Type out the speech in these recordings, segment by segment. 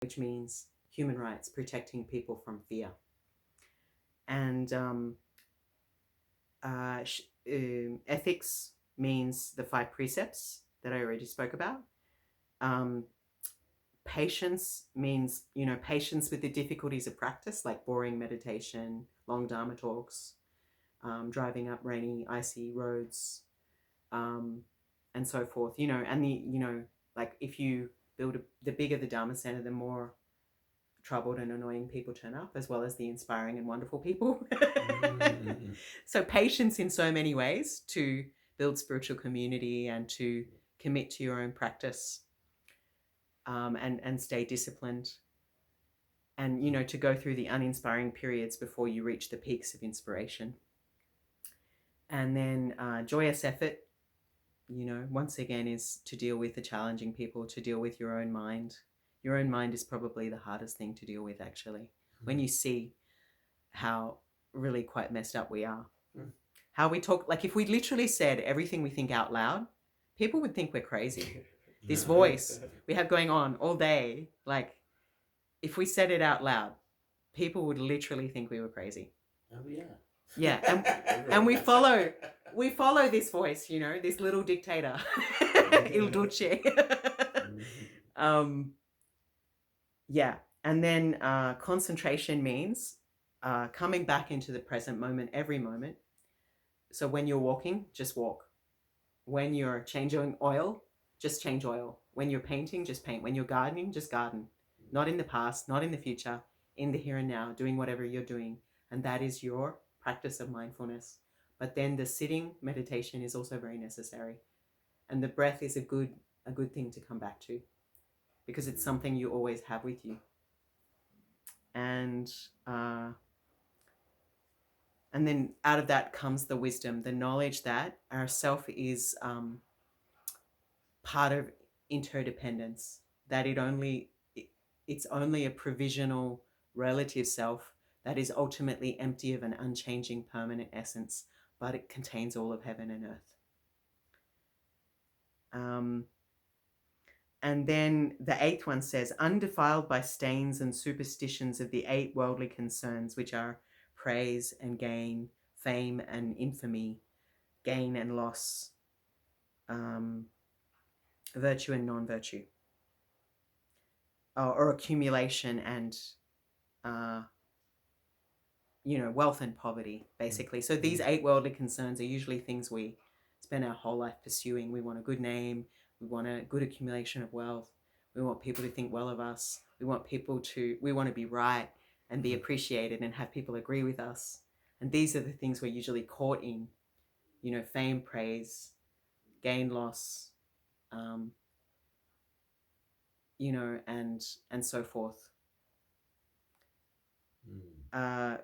which means human rights, protecting people from fear. And ethics means the 5 precepts that I already spoke about. Patience means, patience with the difficulties of practice, like boring meditation, long Dharma talks, driving up rainy, icy roads, and so forth, and like if you build the bigger the Dharma center, the more troubled and annoying people turn up, as well as the inspiring and wonderful people. So patience in so many ways to build spiritual community and to commit to your own practice, and stay disciplined, and to go through the uninspiring periods before you reach the peaks of inspiration. And then joyous effort, once again, is to deal with the challenging people, to deal with your own mind. Your own mind is probably the hardest thing to deal with, actually, when you see how really quite messed up we are. How we talk, like if we literally said everything we think out loud, people would think we're crazy. This voice we have going on all day, like if we said it out loud, people would literally think we were crazy. Oh yeah. Yeah, and we follow this voice, this little dictator, Il Duce. Yeah, and then concentration means coming back into the present moment, every moment. So when you're walking, just walk. When you're changing oil, just change oil. When you're painting, just paint. When you're gardening, just garden. Not in the past, not in the future, in the here and now, doing whatever you're doing. And that is your practice of mindfulness. But then the sitting meditation is also very necessary. And the breath is a good thing to come back to, because it's something you always have with you. And then out of that comes the wisdom, the knowledge that our self is part of interdependence, that it's only a provisional relative self that is ultimately empty of an unchanging permanent essence, but it contains all of heaven and earth. And then the 8th one says, undefiled by stains and superstitions of the 8 worldly concerns, which are praise and gain, fame and infamy, gain and loss, virtue and non-virtue, or accumulation and wealth and poverty, basically. So these 8 worldly concerns are usually things we spend our whole life pursuing. We want a good name, we want a good accumulation of wealth, we want people to think well of us, we want to be right and be appreciated and have people agree with us. And these are the things we're usually caught in, fame, praise, gain, loss, and so forth.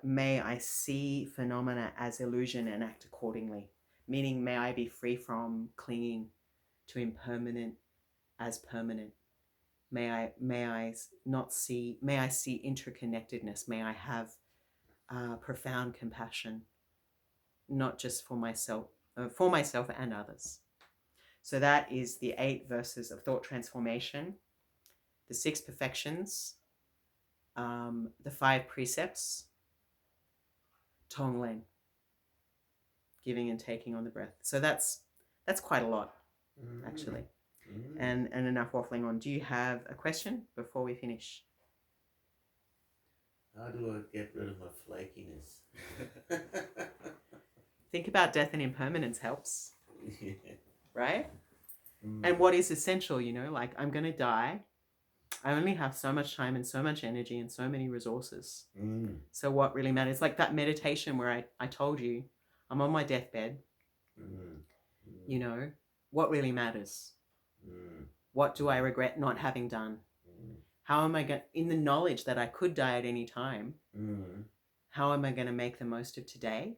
May I see phenomena as illusion and act accordingly. Meaning, may I be free from clinging to impermanent as permanent. May I see interconnectedness. May I have profound compassion, not just for myself and others. So that is the 8 verses of thought transformation, the 6 perfections, the 5 precepts, Tonglen, giving and taking on the breath. So that's quite a lot, actually. And enough waffling on. Do you have a question before we finish? How do I get rid of my flakiness? Think about death and impermanence helps. Yeah. Right? And what is essential, like I'm going to die. I only have so much time and so much energy and so many resources. So what really matters? Like that meditation where I told you, I'm on my deathbed. What really matters? What do I regret not having done? How am I in the knowledge that I could die at any time, how am I going to make the most of today?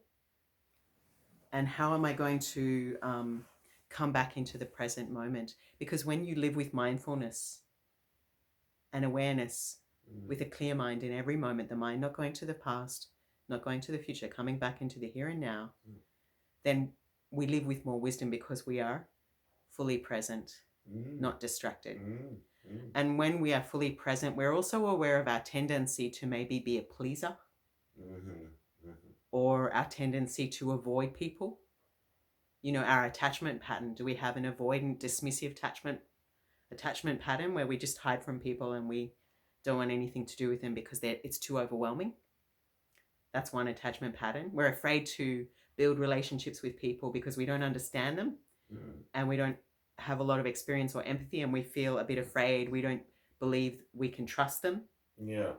And how am I going to come back into the present moment? Because when you live with mindfulness and awareness, with a clear mind in every moment, the mind not going to the past, not going to the future, coming back into the here and now, then we live with more wisdom because we are fully present, not distracted. And when we are fully present, we're also aware of our tendency to maybe be a pleaser, or our tendency to avoid people. You know, our attachment pattern. Do we have an avoidant, dismissive attachment pattern where we just hide from people and we don't want anything to do with them because it's too overwhelming? That's one attachment pattern. We're afraid to build relationships with people because we don't understand them, and we don't have a lot of experience or empathy, and we feel a bit afraid. We don't believe we can trust them.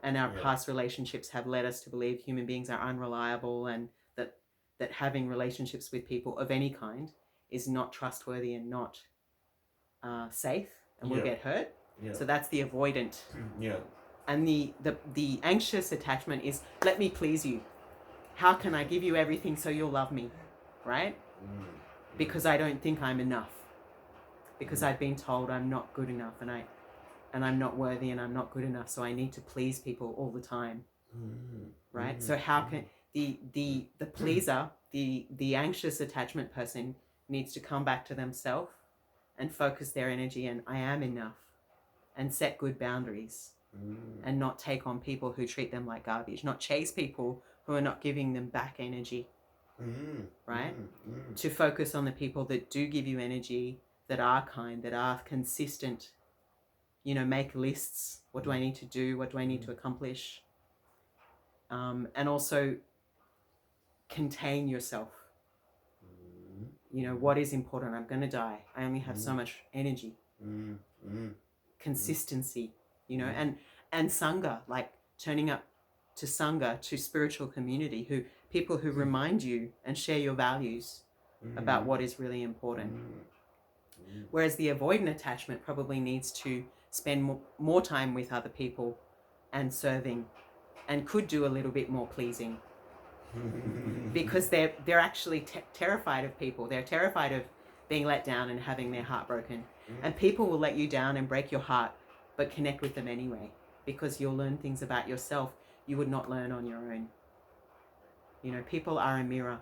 And our past relationships have led us to believe human beings are unreliable, and that having relationships with people of any kind is not trustworthy and not safe, and we'll get hurt. So that's the avoidant. And the anxious attachment is, let me please you. How can I give you everything so you'll love me, right? Because I don't think I'm enough. Because I've been told I'm not good enough, and I'm not worthy, and I'm not good enough, so I need to please people all the time, right? So how can the pleaser, the anxious attachment person needs to come back to themselves and focus their energy and I am enough, and set good boundaries, and not take on people who treat them like garbage, not chase people who are not giving them back energy, right? To focus on the people that do give you energy, that are kind, that are consistent. You know, make lists. What do I need to do? What do I need to accomplish? And also contain yourself. You know, what is important? I'm going to die. I only have so much energy. Consistency, you know, and Sangha, like turning up to Sangha, to spiritual community, people who remind you and share your values about what is really important. Whereas the avoidant attachment probably needs to spend more time with other people and serving, and could do a little bit more pleasing, because they're actually terrified of people. They're terrified of being let down and having their heart broken. And people will let you down and break your heart, but connect with them anyway, because you'll learn things about yourself you would not learn on your own. You know, people are a mirror.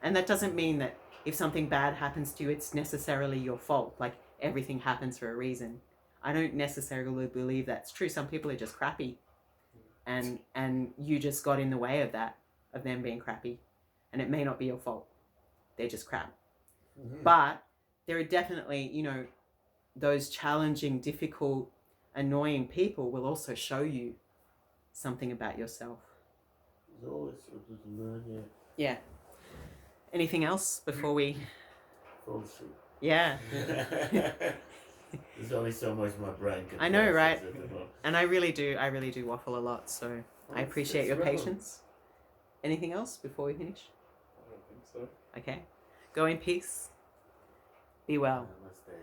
And that doesn't mean that if something bad happens to you, it's necessarily your fault. Like, everything happens for a reason. I don't necessarily believe that's true. Some people are just crappy. And you just got in the way of that, of them being crappy. And it may not be your fault. They're just crap. But there are definitely, you know, those challenging, difficult, annoying people will also show you something about yourself. There's always something to learn, Yeah. Anything else before we fall asleep? Yeah. There's only so much my brain can. I know, right? And I really do waffle a lot, so I appreciate your patience. Anything else before we finish? I don't think so. Okay. Go in peace. Be well. Namaste.